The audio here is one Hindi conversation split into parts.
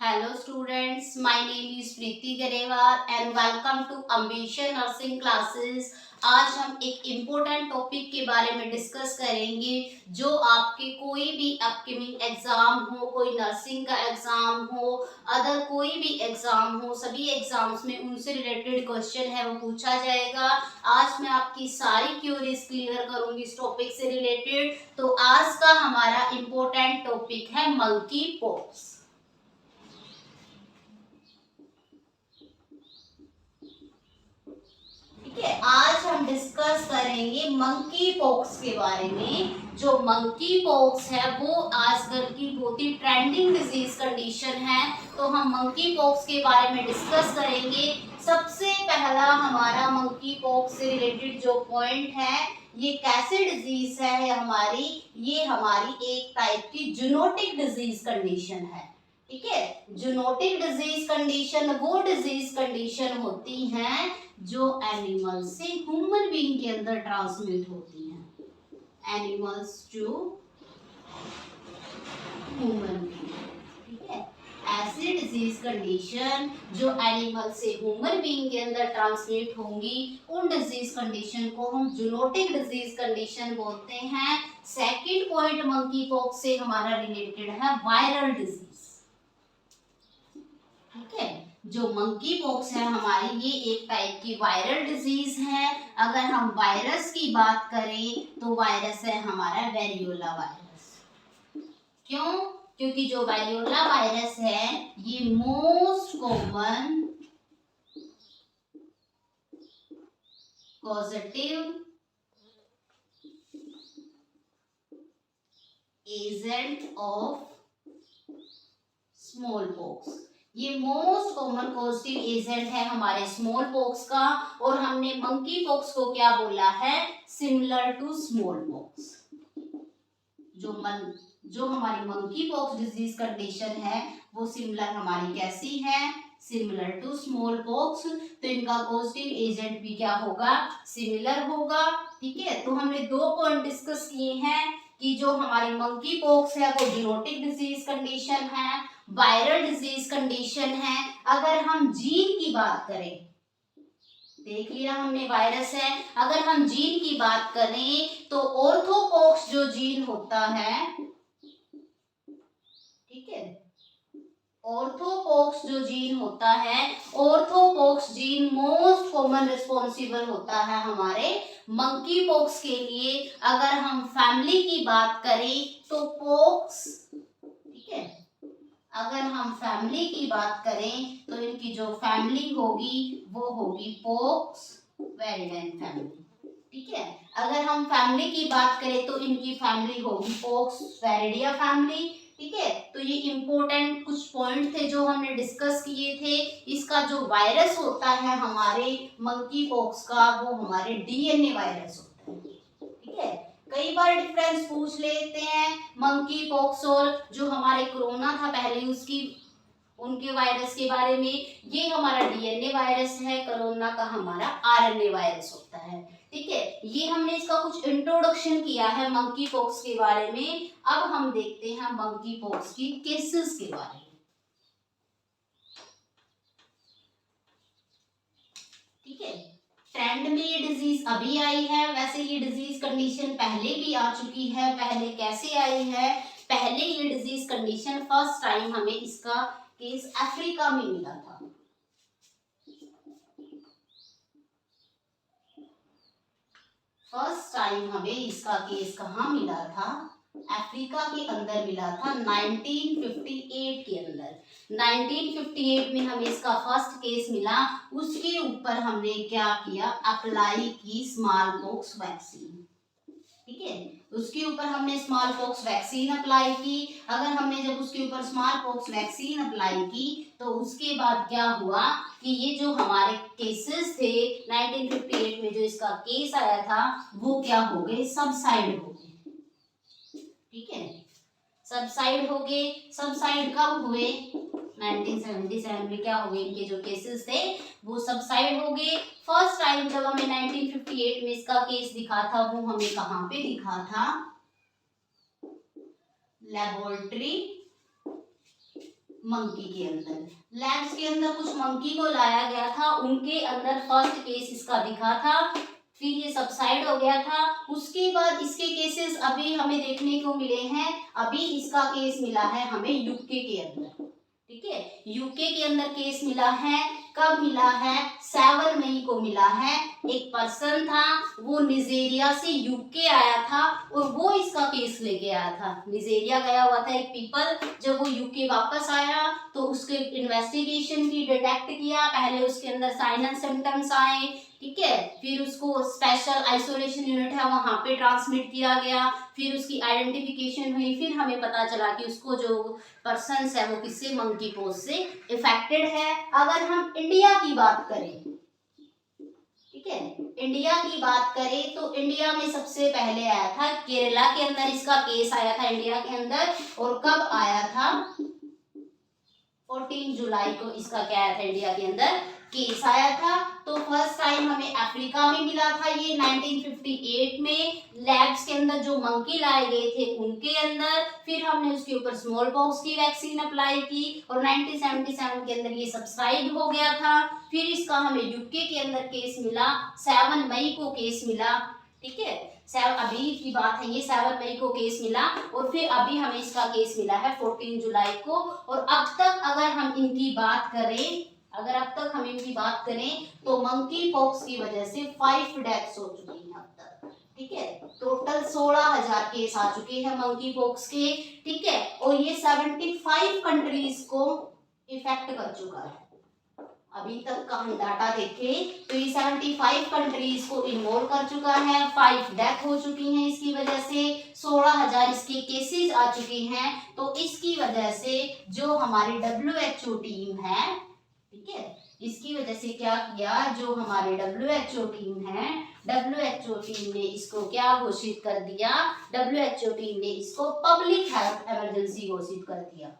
Hello students, my name is Preeti Garewal and welcome to Ambition Nursing Classes। आज हम एक इम्पोर्टेंट टॉपिक के बारे में डिस्कस करेंगे जो आपके कोई भी अपकमिंग एग्जाम हो, कोई नर्सिंग का एग्जाम हो, अदर कोई भी एग्जाम हो, सभी एग्जाम्स में उनसे रिलेटेड क्वेश्चन है वो पूछा जाएगा। आज मैं आपकी सारी क्यूरीज क्लियर करूंगी इस टॉपिक से रिलेटेड। तो आज का हमारा इम्पोर्टेंट टॉपिक है मंकी पॉक्स। ठीक है, आज हम डिस्कस करेंगे मंकी पॉक्स के बारे में। जो मंकी पॉक्स है वो आजकल की बहुत ही ट्रेंडिंग डिजीज कंडीशन है, तो हम मंकी पॉक्स के बारे में डिस्कस करेंगे। सबसे पहला हमारा मंकी पॉक्स से रिलेटेड जो पॉइंट है, ये कैसे डिजीज है हमारी, ये हमारी एक टाइप की जूनोटिक डिजीज कंडीशन है। ठीक है, जूनोटिक डिजीज कंडीशन वो डिजीज कंडीशन होती हैं जो एनिमल से ह्यूमन बीइंग के अंदर ट्रांसमिट होती हैं। Animals to human being. ठीक है, ऐसी डिजीज कंडीशन जो एनिमल से ह्यूमन बीइंग के अंदर ट्रांसमिट होंगी, उन डिजीज कंडीशन को हम जूनोटिक डिजीज कंडीशन बोलते हैं। सेकंड पॉइंट मंकी पॉक्स से हमारा रिलेटेड है वायरल डिजीज। ठीक है, जो मंकी पॉक्स है हमारी, ये एक टाइप की वायरल डिजीज है। अगर हम वायरस की बात करें तो वायरस है हमारा वेरियोला वायरस। क्यों? क्योंकि जो वेरियोला वायरस है ये most common positive agent of small pox, ये मोस्ट कॉमन पॉजिटिव एजेंट है हमारे स्मॉल पॉक्स का। और हमने मंकी पॉक्स को क्या बोला है? Similar to smallpox. जो हमारी मंकी पॉक्स डिजीज कंडीशन है वो सिमिलर हमारी कैसी है? Similar to smallpox. तो इनका पॉजिटिव एजेंट भी क्या होगा? सिमिलर होगा। ठीक है, तो हमने दो पॉइंट डिस्कस किए हैं कि जो हमारी मंकी पॉक्स है वो जूनोटिक डिजीज कंडीशन है, वायरल डिजीज कंडीशन है। अगर हम जीन की बात करें, देख लिया हमने वायरस है। अगर हम जीन की बात करें तो ऑर्थोपॉक्स जो जीन होता है, ठीक है, ऑर्थोपॉक्स जो जीन होता है, orthopox gene most common responsible होता है हमारे मंकी पॉक्स के लिए। अगर हम फैमिली की बात करें तो पॉक्स, ठीक है, अगर हम फैमिली की बात करें तो इनकी जो फैमिली होगी वो होगी पॉक्स वेरिडेन फैमिली। ठीक है, अगर हम फैमिली की बात करें तो इनकी फैमिली होगी पॉक्स वेरिडिया फैमिली। ठीक है, तो ये इंपॉर्टेंट कुछ पॉइंट थे जो हमने डिस्कस किए थे। इसका जो वायरस होता है हमारे मंकी पॉक्स का, वो हमारे डीएनए वायरस होता है। ठीक है, कई बार डिफरेंस पूछ लेते हैं मंकी पॉक्स और जो हमारे कोरोना था पहले उसकी, उनके वायरस के बारे में। ये हमारा डीएनए वायरस है, कोरोना का हमारा आरएनए वायरस होता है। ठीक है, ये हमने इसका कुछ इंट्रोडक्शन किया है मंकी पॉक्स के बारे में। अब हम देखते हैं मंकी पॉक्स की केसेस के बारे में। ठीक है, ट्रेंड में ये डिजीज अभी आई है, वैसे ये डिजीज कंडीशन पहले भी आ चुकी है। पहले कैसे आई है? पहले ये डिजीज कंडीशन फर्स्ट टाइम हमें इसका केस अफ्रीका में मिला था। फर्स्ट टाइम हमें इसका केस कहाँ मिला था? अफ्रीका के अंदर मिला था 1958 के अंदर। 1958 में हमें इसका फर्स्ट केस मिला। उसके ऊपर हमने क्या किया? अप्लाई की स्मॉल पॉक्स वैक्सीन। ठीक है, उसके ऊपर हमने स्मॉल पॉक्स वैक्सीन अप्लाई की। अगर हमने जब उसके ऊपर स्मॉल पॉक्स वैक्सीन अप्लाई की तो उसके बाद क्या हुआ कि ये जो हमारे केसेस थे 1958 में जो इसका केस आया था वो क्या हो गए? सबसाइड हो गए। ठीक है, सबसाइड हो गए। सबसाइड कब हुए? 1977 में क्या हो गए? इनके जो केसेस थे वो सबसाइड हो गए। फर्स्ट टाइम जब हमें 1958 में इसका केस दिखा था वो हमें कहाँ पे दिखा था? लेबोरेटरी मंकी के अंदर, लैब्स के अंदर कुछ मंकी को लाया गया था, उनके अंदर फर्स्ट केस इसका दिखा था, फिर ये सबसाइड हो गया था। उसके बाद इसके केसेस अभी हमें देखने को मिले हैं, अभी इसका केस मिला है हमें यूके के अंदर, ठीक है, यूके के अंदर केस मिला है। कब मिला है? 7 मई को मिला है। एक पर्सन था, वो निजेरिया से यूके आया था और वो इसका केस लेके आया था। निजेरिया गया हुआ था एक पीपल, जब वो यूके वापस आया तो उसके इन्वेस्टिगेशन की, डिटेक्ट किया, पहले उसके अंदर साइन एंड सिम्टम्स आए, ठीक है, फिर उसको स्पेशल आइसोलेशन यूनिट है वहां पे ट्रांसमिट किया गया, फिर उसकी आइडेंटिफिकेशन हुई, फिर हमें पता चला कि उसको जो पर्सन है वो किससे, मंकी पॉक्स से इफेक्टेड है। अगर हम इंडिया की बात करें, ठीक है, इंडिया की बात करें तो इंडिया में सबसे पहले आया था केरला के अंदर, इसका केस आया था इंडिया के अंदर। और कब आया था? 14 जुलाई को इसका क्या आया था, इंडिया के अंदर केस आया था। तो फर्स्ट टाइम हमें अफ्रीका में मिला था ये 1958 में, लैब्स के अंदर जो मंकी लाए गए थे उनके अंदर, फिर हमने उसके ऊपर स्मॉल पॉक्स की वैक्सीन अप्लाई की और 1977 के अंदर ये सब्साइड हो गया था। फिर इसका हमें यूके के अंदर केस मिला, 7 मई को केस मिला, ठीक है, अभी की बात है ये, 7 मई को केस मिला और फिर अभी हमें इसका केस मिला है 14 जुलाई को। और अब तक अगर हम इनकी बात करें, अगर अब तक हम इनकी बात करें तो मंकी पॉक्स की वजह से 5 डेथ्स हो चुकी हैं अब तक, ठीक है, टोटल 16,000 केस आ चुके हैं मंकी पॉक्स के, ठीक है, और ये 75 कंट्रीज को इफेक्ट कर चुका है। अभी तक का हम डाटा देखें तो ये 75 कंट्रीज को इन्वॉल्व कर चुका है, 5 डेथ हो चुकी हैं इसकी वजह से, 16,000 इसके केसेस आ चुके हैं। तो इसकी वजह से जो हमारी WHO टीम है, ठीक है, इसकी वजह से क्या किया, जो हमारे WHO टीम है, WHO टीम ने इसको क्या घोषित कर दिया, WHO टीम ने इसको पब्लिक हेल्थ इमरजेंसी घोषित कर दिया।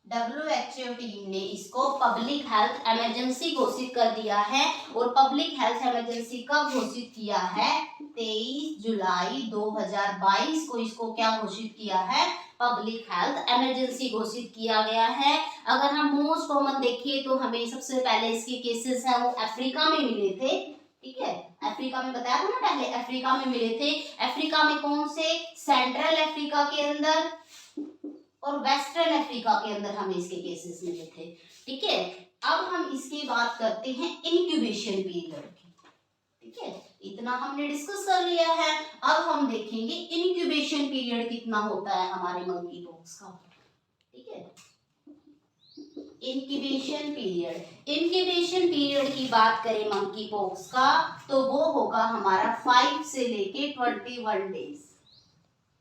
WHO टीम ने इसको पब्लिक हेल्थ इमरजेंसी घोषित कर दिया है। और पब्लिक हेल्थ इमरजेंसी कब घोषित किया है? 23 जुलाई 2022 को इसको क्या घोषित किया है? पब्लिक हेल्थ इमरजेंसी घोषित किया गया है। अगर हम मोस्ट कॉमन देखें तो हमें सबसे पहले इसके केसेस हैं वो अफ्रीका में मिले थे, ठीक है, अफ्रीका में बताया था ना पहले, अफ्रीका में मिले थे। अफ्रीका में कौन से? सेंट्रल अफ्रीका के अंदर और वेस्टर्न अफ्रीका के अंदर हमें इसके केसेस मिले थे, ठीक है। अब हम इसकी बात करते हैं इंक्यूबेशन पीरियड की, ठीक है, इतना हमने डिस्कस कर लिया है। अब हम देखेंगे इंक्यूबेशन पीरियड कितना होता है हमारे मंकी पॉक्स का, ठीक है। इंक्यूबेशन पीरियड की बात करें मंकी पॉक्स का तो वो होगा हमारा 5 से लेके 21 डेज।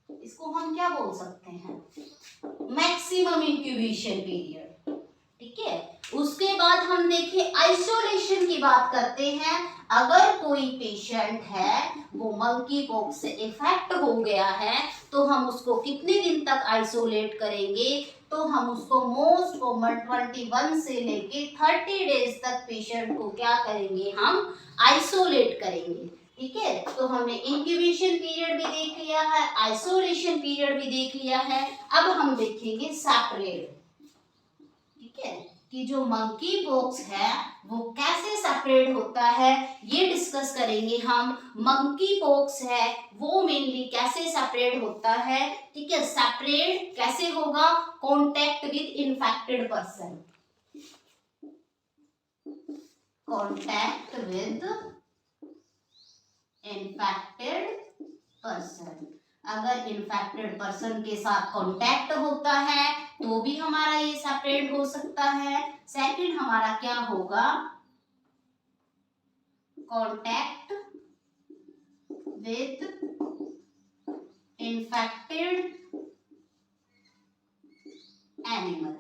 इसको हम क्या बोल सकते हैं? मैक्सिमम इंक्यूबेशन पीरियड, ठीक है। उसके बाद हम देखें आइसोलेशन की बात करते हैं। अगर कोई पेशेंट है वो मंकी पॉक्स से इफेक्ट हो गया है तो हम उसको कितने दिन तक आइसोलेट करेंगे? तो हम उसको मोस्ट कॉमन 21 से लेके 30 डेज तक पेशेंट को क्या करेंगे? हम आइसोलेट करेंगे, ठीक है। तो हमने इंक्यूबेशन पीरियड भी देख लिया है, आइसोलेशन पीरियड भी देख लिया है। अब हम देखेंगे सेपरेट, ठीक है, कि जो मंकी पॉक्स है वो कैसे सेपरेट होता है ये डिस्कस करेंगे हम। मंकी पॉक्स है वो मेनली कैसे सेपरेट होता है, ठीक है, सेपरेट कैसे होगा? Contact with infected person, contact with infected person. अगर इन्फेक्टेड पर्सन के साथ कांटेक्ट होता है तो भी हमारा ये सेपरेट हो सकता है। सेकंड हमारा क्या होगा? Contact with infected animal.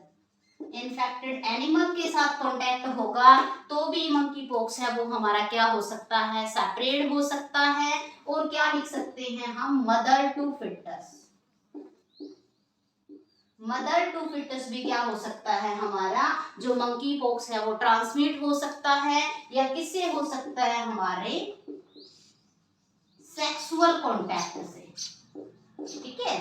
Infected animal के साथ कांटेक्ट होगा तो भी मंकी पॉक्स है वो हमारा क्या हो सकता है? सेपरेट हो सकता है। और क्या लिख सकते हैं हम? Mother to foetus, mother to foetus भी क्या हो सकता है हमारा, जो मंकी पॉक्स है वो ट्रांसमिट हो सकता है या किससे हो सकता है, हमारे सेक्सुअल कॉन्टैक्ट से। ठीक है,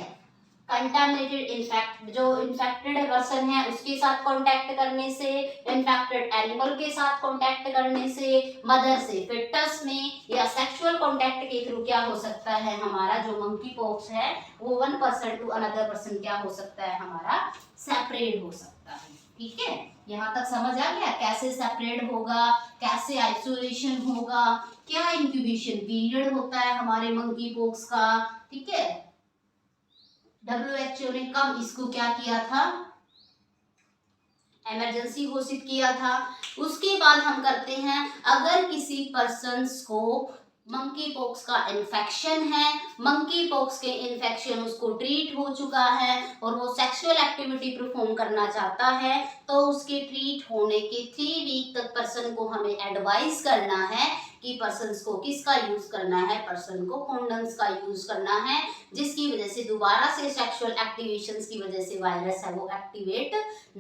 कंटामिनेटेड इन्फेक्ट, जो इन्फेक्टेड पर्सन है उसके साथ कांटेक्ट करने से, इन्फेक्टेड एनिमल के साथ कांटेक्ट करने से, मदर से फिटस में, या सेक्सुअल कांटेक्ट के थ्रू क्या हो सकता है हमारा जो मंकी पॉक्स है वो one person to another person क्या हो सकता है हमारा, सेपरेट हो सकता है। ठीक है, यहाँ तक समझ आ गया कैसे सेपरेट होगा, कैसे आइसोलेशन होगा, क्या इंक्यूबेशन पीरियड होता है हमारे मंकी पॉक्स का। ठीक है, WHO ने कब इसको क्या किया था, इमरजेंसी घोषित किया था। उसके बाद हम करते हैं, अगर किसी पर्सन्स को मंकी पॉक्स का इन्फेक्शन है, मंकी पॉक्स के इन्फेक्शन उसको ट्रीट हो चुका है और वो सेक्सुअल एक्टिविटी परफॉर्म करना चाहता है, तो उसके ट्रीट होने के 3 वीक तक पर्सन को हमें एडवाइस करना है कि पर्सन्स को किसका यूज करना है, पर्सन को कॉन्डम्स का यूज करना है, जिसकी वजह से दोबारा से सेक्सुअल एक्टिवेशंस की वजह से वायरस है वो एक्टिवेट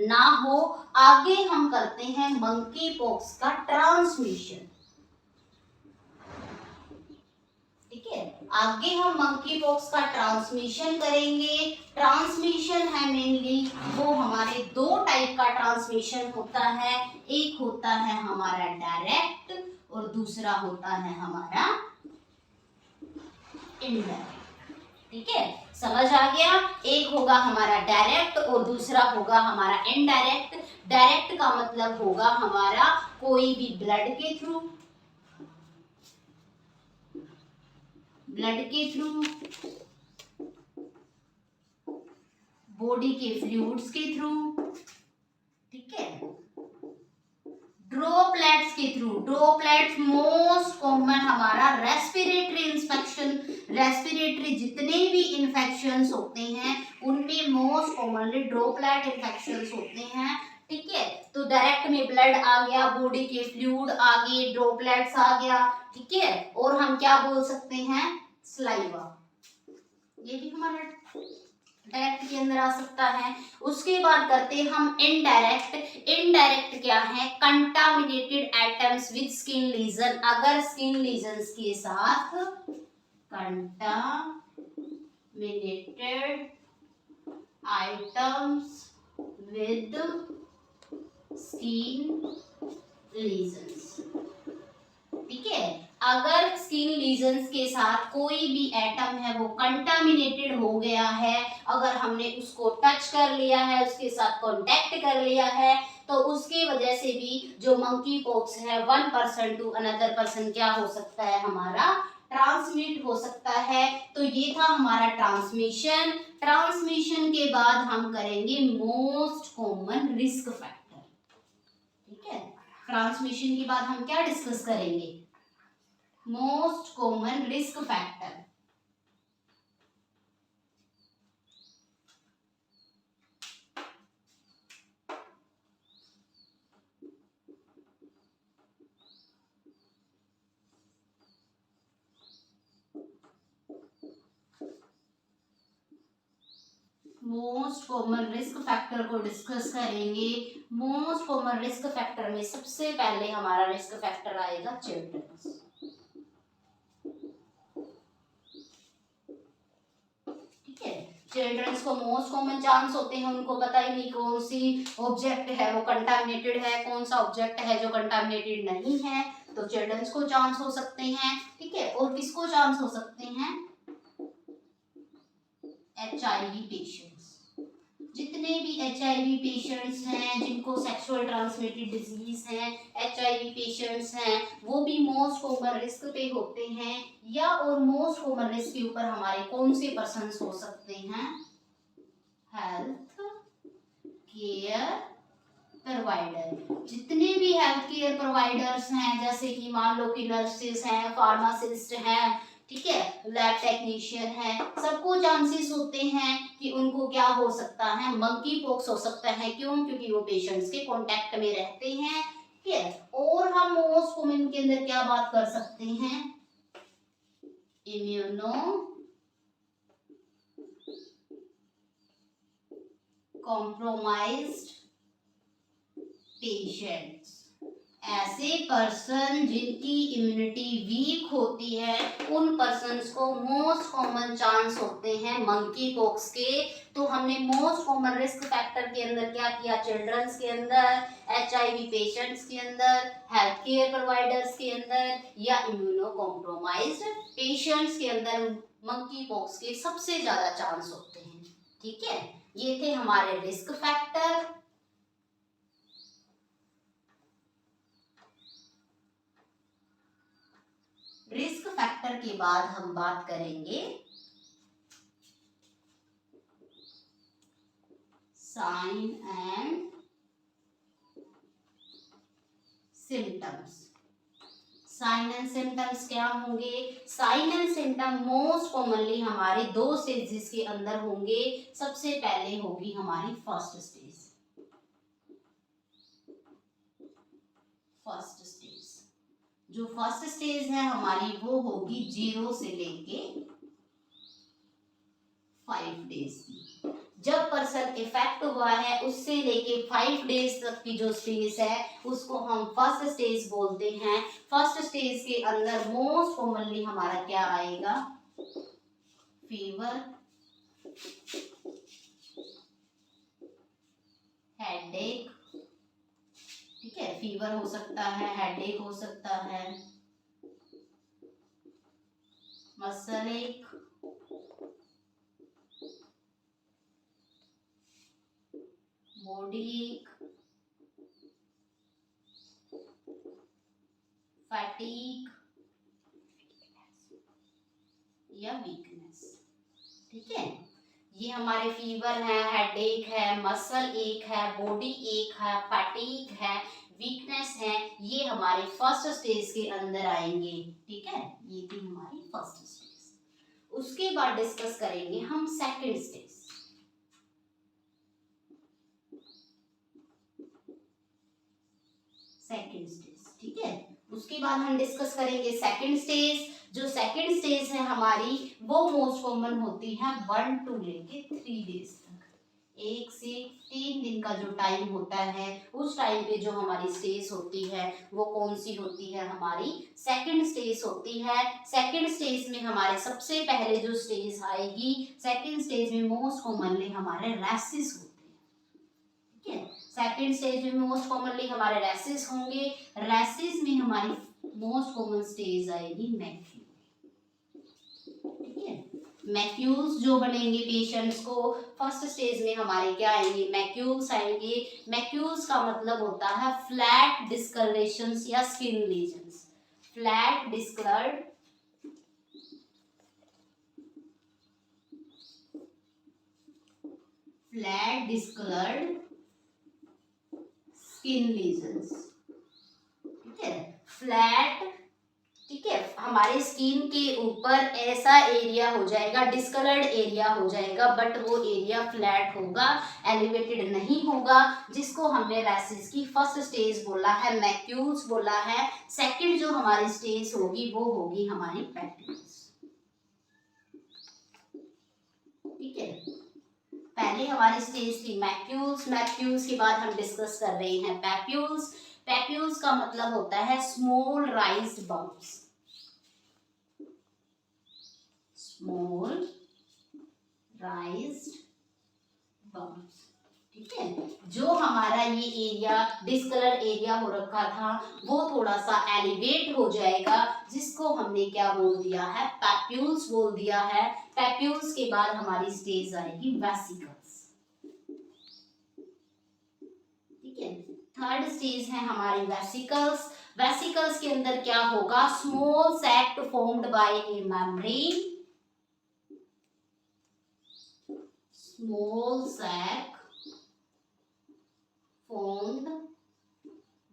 ना हो। आगे हम करते हैं मंकी पॉक्स का ट्रांसमिशन। ठीक है, आगे हम मंकी पॉक्स का ट्रांसमिशन करेंगे। ट्रांसमिशन है मेनली वो हमारे 2 टाइप का ट्रांसमिशन होता है, एक होता है हमारा डायरेक्ट और दूसरा होता है हमारा इनडायरेक्ट। ठीक है, समझ आ गया, एक होगा हमारा डायरेक्ट और दूसरा होगा हमारा इनडायरेक्ट। डायरेक्ट का मतलब होगा हमारा कोई भी ब्लड के थ्रू, बॉडी के फ्लूइड्स के थ्रू, ठीक है, ड्रॉपलेट्स के थ्रू। ड्रॉपलेट्स मोस्ट कॉमन हमारा रेस्पिरेटरी इंफेक्शन, रेस्पिरेटरी जितने भी इंफेक्शंस होते हैं उनमें मोस्ट कॉमनली ड्रॉपलेट इंफेक्शंस होते हैं। ठीक है, तो डायरेक्ट में ब्लड आ गया, बॉडी के फ्लूइड आ गए, ड्रॉपलेट्स आ गया। ठीक है, और हम क्या बोल सकते हैं, सलाइवा, ये भी हमारा डायरेक्ट के अंदर आ सकता है। उसके बाद करते हैं हम इनडायरेक्ट। इनडायरेक्ट क्या है, contaminated items with skin lesion. अगर स्किन लीजन्स के साथ contaminated items with skin lesions. ठीक है, अगर स्किन लीजन्स के साथ कोई भी एटम है वो कंटामिनेटेड हो गया है, अगर हमने उसको टच कर लिया है, उसके साथ कांटेक्ट कर लिया है, तो उसकी वजह से भी जो मंकी पॉक्स है one person to another person क्या हो सकता है हमारा, ट्रांसमिट हो सकता है। तो ये था हमारा ट्रांसमिशन। ट्रांसमिशन के बाद हम करेंगे मोस्ट कॉमन रिस्क फैक्टर। ठीक है, ट्रांसमिशन के बाद हम क्या डिस्कस करेंगे, most common risk factor. Most common risk factor को डिस्कस करेंगे। मोस्ट कॉमन रिस्क फैक्टर में सबसे पहले हमारा रिस्क फैक्टर आएगा चिल्ड्रंस। ठीक है, चिल्ड्रंस को मोस्ट कॉमन चांस होते हैं, उनको पता ही नहीं कौन सी ऑब्जेक्ट है वो कंटामिनेटेड है, कौन सा ऑब्जेक्ट है जो कंटामिनेटेड नहीं है, तो चिल्ड्रंस को चांस हो सकते हैं। ठीक है, और किसको चांस हो सकते हैं, HIV पेशेंट्स। जितने भी HIV पेशेंट्स हैं जिनको सेक्सुअल ट्रांसमिटेड डिजीज है, HIV पेशेंट्स हैं, वो भी मोस्ट कॉमन रिस्क पे होते हैं। या और मोस्ट कॉमन रिस्क के ऊपर हमारे कौन से पर्सन्स हो सकते हैं, हेल्थ केयर प्रोवाइडर। जितने भी हेल्थ केयर प्रोवाइडर्स हैं, जैसे कि मान लो कि नर्सेस हैं, फार्मासिस्ट हैं, ठीक है, लैब टेक्नीशियन है, सबको चांसेस होते हैं कि उनको क्या हो सकता है, मंकी पॉक्स हो सकता है। क्यों, क्योंकि वो पेशेंट्स के कांटेक्ट में रहते हैं। ठीक है, और हम मोस्ट कॉमन के अंदर क्या बात कर सकते हैं, इम्यूनो कॉम्प्रोमाइज्ड पेशेंट्स, ऐसे पर्सन जिनकी इम्यूनिटी वीक होती है, उन पर्सन्स को मोस्ट कॉमन चांस होते हैं मंकी पॉक्स के। तो हमने मोस्ट कॉमन रिस्क फैक्टर के अंदर क्या किया, चिल्ड्रंस के अंदर, HIV पेशेंट्स के अंदर, हेल्थ केयर प्रोवाइडर्स के अंदर या इम्यूनो कॉम्प्रोमाइज्ड पेशेंट्स के अंदर मंकी पॉक्स के सबसे ज्यादा चांस होते हैं। ठीक है, ये थे हमारे रिस्क फैक्टर। रिस्क फैक्टर के बाद हम बात करेंगे sign and symptoms. Sign and symptoms क्या होंगे? Sign and symptom most commonly हमारे दो स्टेजेस के अंदर होंगे। सबसे पहले होगी हमारी फर्स्ट स्टेज। जो फर्स्ट स्टेज है हमारी वो होगी 0 से लेके 5 डेज की। जब पर्सन इफेक्ट हुआ है उससे लेके 5 डेज तक की जो स्टेज है उसको हम फर्स्ट स्टेज बोलते हैं। फर्स्ट स्टेज के अंदर मोस्ट कॉमनली हमारा क्या आएगा? फीवर, हेडेक, ठीक है, फीवर हो सकता है, हेडेक हो सकता है, मसल एक, बॉडी एक, फैटीग या वीकनेस। ठीक है, ये हमारे फीवर है, हेडेक है, मसल एक है, बॉडी एक है, फैटीग है, वीकनेस है, ये हमारे फर्स्ट स्टेज के अंदर आएंगे। ठीक है, ये थी हमारी फर्स्ट स्टेज। उसके बाद डिस्कस करेंगे हम सेकंड स्टेज। सेकंड स्टेज, ठीक है, उसके बाद हम डिस्कस करेंगे सेकंड स्टेज। जो सेकंड स्टेज है हमारी वो मोस्ट कॉमन होती है 1 to लेके 3 डेज तक। 1 से 3 दिन का जो टाइम होता है उस टाइम पे जो हमारी स्टेज होती है वो कौन सी होती है? हमारी सेकंड स्टेज होती है। सेकंड स्टेज में हमारे सबसे पहले जो स्टेज आएगी, सेकंड स्टेज में मोस्ट कॉमनली हमारे रैशेस होते हैं। ठीक है, सेकंड स्टेज में मोस्ट कॉमनली हमारे रैशेस होंगे। रैशेस में हमारी मोस्ट कॉमन स्टेज आएगी मैक्यूल। ठीक है, मैक्यूल्स जो बनेंगे पेशेंट्स को फर्स्ट स्टेज में हमारे क्या आएंगे? मैक्यूल्स आएंगे। मैक्यूल्स का मतलब होता है फ्लैट डिस्कलरेशंस या skin lesions. Flat discoloured skin lesions. ठीक है, फ्लैट, ठीक है, हमारे स्किन के ऊपर ऐसा एरिया हो जाएगा, डिस्कलर्ड एरिया हो जाएगा, बट वो एरिया फ्लैट होगा, एलिवेटेड नहीं होगा, जिसको हमने रैशेस की फर्स्ट स्टेज बोला है, मैक्यूल्स बोला है। सेकंड जो हमारी स्टेज होगी वो होगी हमारी पैप्यूल्स। ठीक है, पहले हमारी स्टेज थी मैक्यूल्स। मैक्यूल्स के बाद हम डिस्कस कर रहे हैं पैप्यूल्स। पैप्यूल्स का मतलब होता है स्मॉल राइज्ड बम्प्स। Small राइज्ड bumps. ठीक है, जो हमारा ये एरिया डिस्कलर एरिया हो रखा था वो थोड़ा सा एलिवेट हो जाएगा, जिसको हमने क्या बोल दिया है? पैप्यूल्स बोल दिया है। पैप्यूल्स के बाद हमारी स्टेज आएगी वेसिकल्स। ठीक है, थर्ड स्टेज है हमारी वेसिकल्स। वेसिकल्स के अंदर क्या होगा? Small sac formed by a membrane. Small sac formed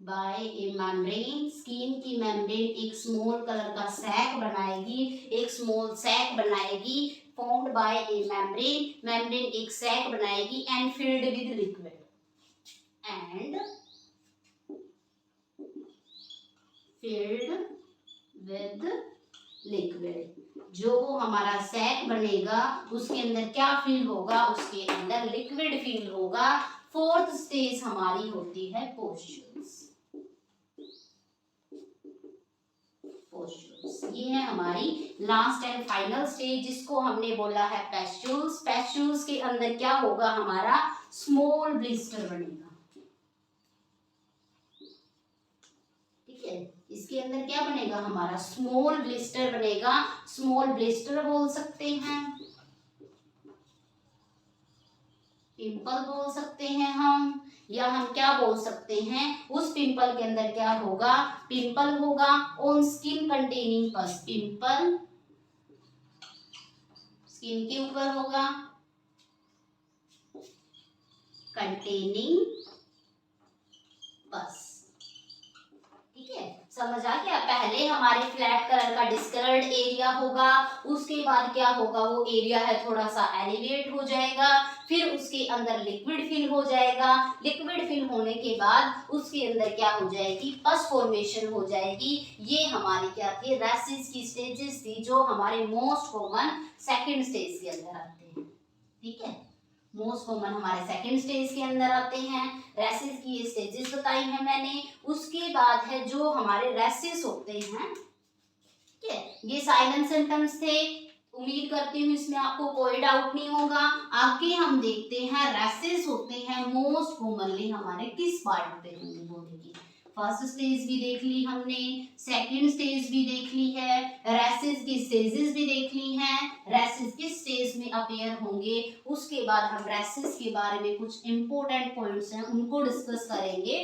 by a membrane। Skin की मेम्ब्रेन एक स्मॉल कलर का सैक बनाएगी, एक स्मॉल सैक बनाएगी, formed by a membrane। Membrane एक सैक बनाएगी and filled with liquid, and filled with liquid। जो वो हमारा सैक बनेगा उसके अंदर क्या फिल होगा, उसके अंदर लिक्विड फिल होगा। फोर्थ स्टेज हमारी होती है पोस्चुल्स। ये है हमारी लास्ट एंड फाइनल स्टेज, जिसको हमने बोला है पैस्ट्यूल्स। पैस्ट्यूल्स के अंदर क्या होगा, हमारा स्मॉल ब्लिस्टर बनेगा। ठीक है, इसके अंदर क्या बनेगा, हमारा स्मॉल ब्लिस्टर बनेगा। स्मॉल ब्लिस्टर बोल सकते हैं, पिंपल बोल सकते हैं हम, या हम क्या बोल सकते हैं, उस पिंपल के अंदर क्या होगा, पिंपल होगा ऑन स्किन कंटेनिंग पस। पिंपल स्किन के ऊपर होगा कंटेनिंग पस। ठीक है, समझ आ गया। पहले हमारे फ्लैट कलर का डिस्कलर्ड एरिया होगा, उसके बाद क्या होगा, वो एरिया है थोड़ा सा एलिवेट हो जाएगा, फिर उसके अंदर लिक्विड फिल हो जाएगा। लिक्विड फिल होने के बाद उसके अंदर क्या हो जाएगी, पस फॉर्मेशन हो जाएगी। ये हमारी क्या थी, रैशेस की स्टेजेस थी, जो हमारे मोस्ट कॉमन सेकंड स्टेज के अंदर आते हैं। ठीक है, मोस्ट कॉमन हमारे सेकंड स्टेज के अंदर आते हैं। रैशेस की ये स्टेजेस बताई हैं मैंने। उसके बाद है जो हमारे रैशेस होते हैं, ठीक है, ये साइलेंट सिम्टम्स थे। उम्मीद करती हूँ इसमें आपको कोई डाउट नहीं होगा। आगे हम देखते हैं रैशेस होते हैं मोस्ट कॉमनली हमारे किस पार्ट पे होंगे बॉडी की। फर्स्ट स्टेज भी देख ली हमने, सेकंड स्टेज भी देख ली है, रैशेस की स्टेजेस भी देख ली हैं, रैशेस किस स्टेज में अपीयर होंगे। उसके बाद हम रैशेस के बारे में कुछ इंपॉर्टेंट पॉइंट्स हैं उनको डिस्कस करेंगे।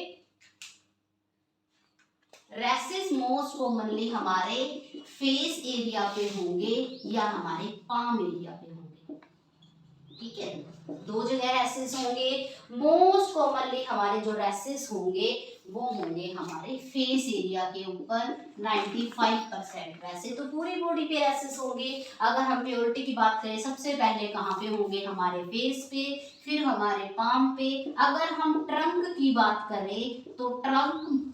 रैशेस मोस्ट कॉमनली हमारे फेस एरिया पे होंगे या हमारे पाम एरिया पे होंगे। ठीक है, दो जगह रैशेस होंगे। मोस्ट कॉमनली हमारे जो रैशेस होंगे वो होंगे हमारे फेस एरिया के ऊपर 95%। वैसे तो पूरी बॉडी पे रैशेस होंगे। अगर हम प्योरिटी की बात करें, सबसे पहले कहाँ पे होंगे, हमारे फेस पे, फिर हमारे पाम पे। अगर हम ट्रंक की बात करें तो ट्रंक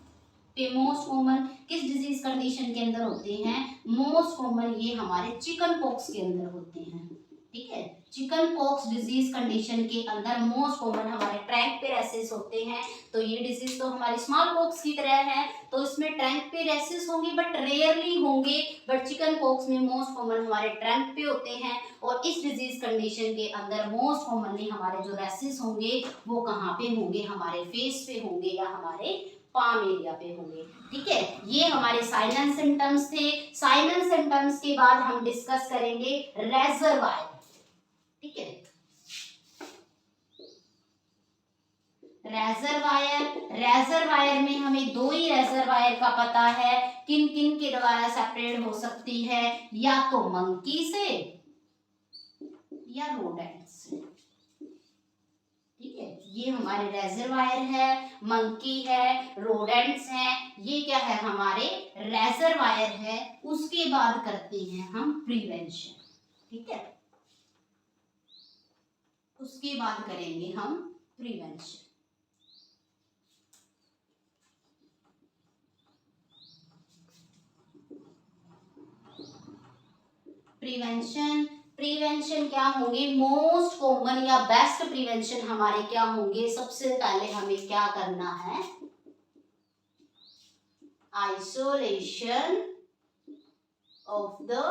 पे मोस्ट कॉमन किस डिजीज कंडीशन के अंदर होते हैं, मोस्ट कॉमन ये हमारे चिकन पॉक्स के अंदर होते हैं। ठीक है, चिकन पॉक्स डिजीज कंडीशन के अंदर मोस्ट कॉमन हमारे ट्रैंक पे रैशेस होते हैं। तो ये डिजीज तो हमारी स्मॉल पॉक्स की तरह है, तो इसमें ट्रैंक पे रैशेस होंगे बट रेयरली होंगे। बट चिकन पॉक्स में मोस्ट कॉमन हमारे ट्रैंक पे होते हैं। और इस डिजीज कंडीशन के अंदर मोस्ट कॉमनली हमारे जो रैशेस होंगे वो कहाँ पे होंगे, हमारे फेस पे होंगे या हमारे पाम एरिया पे होंगे। ठीक है, ये हमारे साइलेंट सिम्टम्स थे। साइलेंट सिम्टम्स के बाद हम डिस्कस करेंगे रेजर वायर। ठीक है, रेजर वायर, रेजर वायर में हमें दो ही रेजर वायर का पता है, किन किन के द्वारा सेपरेट हो सकती है, या तो मंकी से या रोडेंट से। ठीक है, ये हमारे रेजर वायर है, मंकी है, रोडेंट्स हैं, ये क्या है, हमारे रेजर वायर है। उसके बाद करते हैं हम प्रिवेंशन। ठीक है, उसके बाद करेंगे हम प्रिवेंशन। प्रिवेंशन, प्रिवेंशन क्या होंगे, मोस्ट कॉमन या बेस्ट प्रिवेंशन हमारे क्या होंगे। सबसे पहले हमें क्या करना है, आइसोलेशन ऑफ द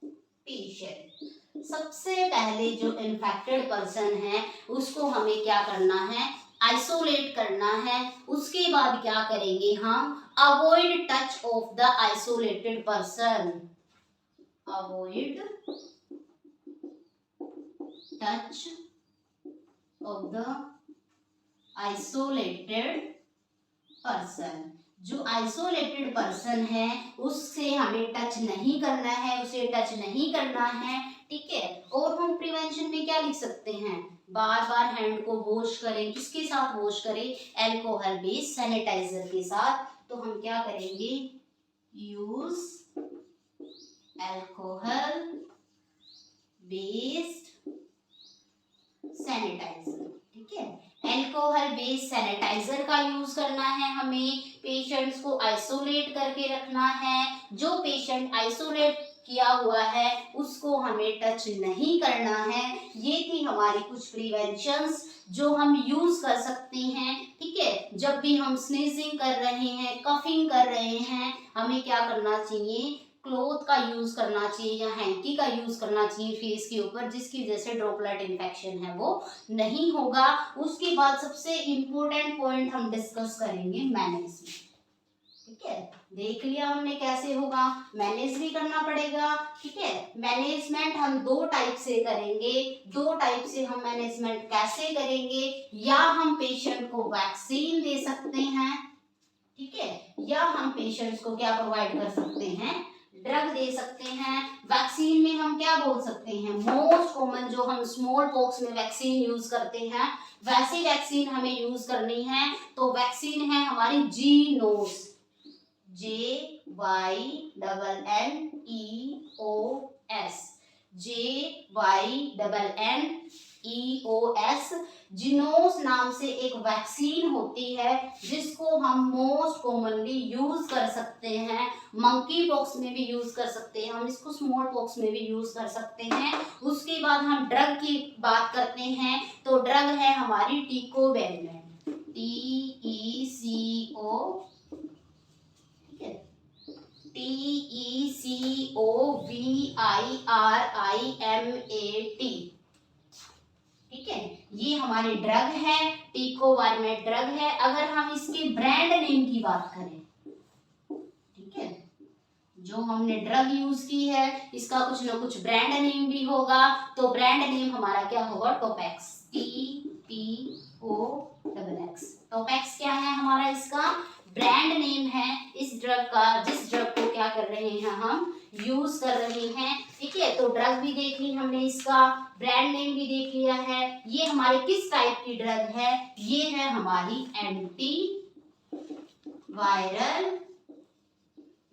पेशेंट। सबसे पहले जो इन्फेक्टेड पर्सन है उसको हमें क्या करना है, आइसोलेट करना है। उसके बाद क्या करेंगे हम, avoid touch of the isolated person. Avoid touch of the isolated person. जो आइसोलेटेड पर्सन है उससे हमें टच नहीं करना है, उसे टच नहीं करना है। ठीक है, और हम प्रिवेंशन में क्या लिख सकते हैं, बार बार हैंड को वॉश करें। किसके साथ वॉश करें, अल्कोहल बेस्ड सैनिटाइजर के साथ। तो हम क्या करेंगे, यूज अल्कोहल बेस्ड सैनिटाइजर। ठीक है, अल्कोहल बेस्ड सैनिटाइजर का यूज करना है हमें। पेशेंट्स को आइसोलेट करके रखना है। जो पेशेंट आइसोलेट किया हुआ है उसको हमें टच नहीं करना है। ये थी हमारी कुछ प्रिवेंशंस जो हम यूज कर सकते हैं। ठीक है, जब भी हम स्नीजिंग कर रहे हैं, कफिंग कर रहे हैं, हमें क्या करना चाहिए, क्लोथ का यूज करना चाहिए या हैंकी का यूज करना चाहिए फेस के ऊपर, जिसकी वजह से ड्रॉपलेट इन्फेक्शन है वो नहीं होगा। उसके बाद सबसे इम्पोर्टेंट पॉइंट हम डिस्कस करेंगे मैनेजमेंट। ठीक है, देख लिया हमने कैसे होगा, मैनेज भी करना पड़ेगा। ठीक है, मैनेजमेंट हम दो टाइप से करेंगे। दो टाइप से हम मैनेजमेंट कैसे करेंगे, या हम पेशेंट को वैक्सीन दे सकते हैं, ठीक है, या हम पेशेंट्स को क्या प्रोवाइड कर सकते हैं, ड्रग दे सकते हैं। वैक्सीन में हम क्या बोल सकते हैं, मोस्ट कॉमन जो हम स्मॉल पॉक्स में वैक्सीन यूज करते हैं वैसी वैक्सीन हमें यूज करनी है। तो वैक्सीन है हमारी जीनोस, JYNNEOS, JYNNEOS जिनोस नाम से एक वैक्सीन होती है जिसको हम मोस्ट कॉमनली यूज कर सकते हैं। मंकी पॉक्स में भी यूज कर सकते हैं, हम इसको स्मॉल पॉक्स में भी यूज कर सकते हैं। उसके बाद हम ड्रग की बात करते हैं तो ड्रग है हमारी टीकोवेरिमेंट, TECO, TECOVIRIMAT। ठीक है, ये हमारी ड्रग है, टीकोवार्मेट ड्रग है। अगर हम इसके ब्रांड नेम की बात करें, ठीक है, जो हमने ड्रग यूज की है इसका कुछ ना कुछ ब्रांड नेम भी होगा। तो ब्रांड नेम हमारा क्या होगा, टोपेक्स, TPOXX। टोपेक्स क्या है हमारा, इसका ब्रांड नेम है इस ड्रग का, जिस ड्रग को क्या कर रहे हैं हम यूज कर रहे हैं। ठीक है, तो ड्रग भी देख ली हमने, इसका ब्रांड नेम भी देख लिया है। ये हमारे किस टाइप की ड्रग है, ये है हमारी एंटी वायरल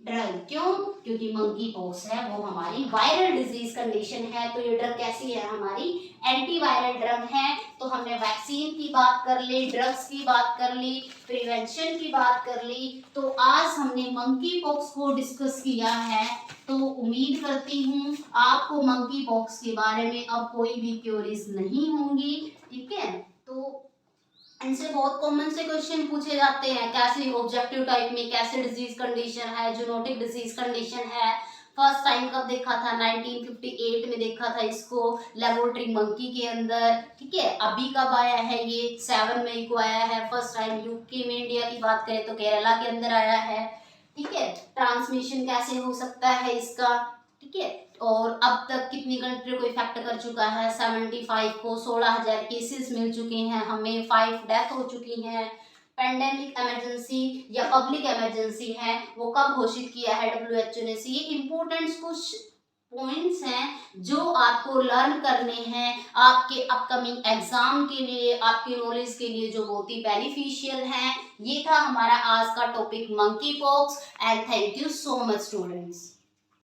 ड्रग। क्यों, क्योंकि मंकी पॉक्स है वो हमारी वायरल डिजीज कंडीशन है। तो ये ड्रग कैसी है, हमारी एंटीवायरल ड्रग है। तो हमने वैक्सीन की बात कर ली, ड्रग्स की बात कर ली, प्रिवेंशन की बात कर ली। तो आज हमने मंकी पॉक्स को डिस्कस किया है। तो उम्मीद करती हूँ आपको मंकी पॉक्स के बारे में अब कोई भी क्यूरीज नहीं होंगी। ठीक है, तो इनसे बहुत कॉमन से क्वेश्चन पूछे जाते हैं, कैसे ऑब्जेक्टिव टाइप में कैसे डिजीज कंडीशन है, जूनोटिक डिजीज कंडीशन है। फर्स्ट टाइम कब देखा था, 1958 में देखा था इसको लेबोरेटरी मंकी के अंदर। ठीक है, अभी कब आया है, ये 7 मई को आया है फर्स्ट टाइम यूके में। इंडिया की बात करें तो केरला के अंदर आया है। ठीक है, ट्रांसमिशन कैसे हो सकता है इसका, ठीक है, और अब तक कितनी कंट्री को इफेक्ट कर चुका है, 75 को 16,000 केसेस मिल चुके हैं हमें, 5 डेथ हो चुकी हैं। पेंडेमिक इमरजेंसी या पब्लिक इमरजेंसी है वो कब घोषित किया है WHO ने। ये इम्पोर्टेंट कुछ पॉइंट्स हैं जो आपको लर्न करने हैं आपके अपकमिंग एग्जाम के लिए, आपकी नॉलेज के लिए, जो बहुत ही बेनिफिशियल हैं। ये था हमारा आज का topic monkey pox. And thank you so much students.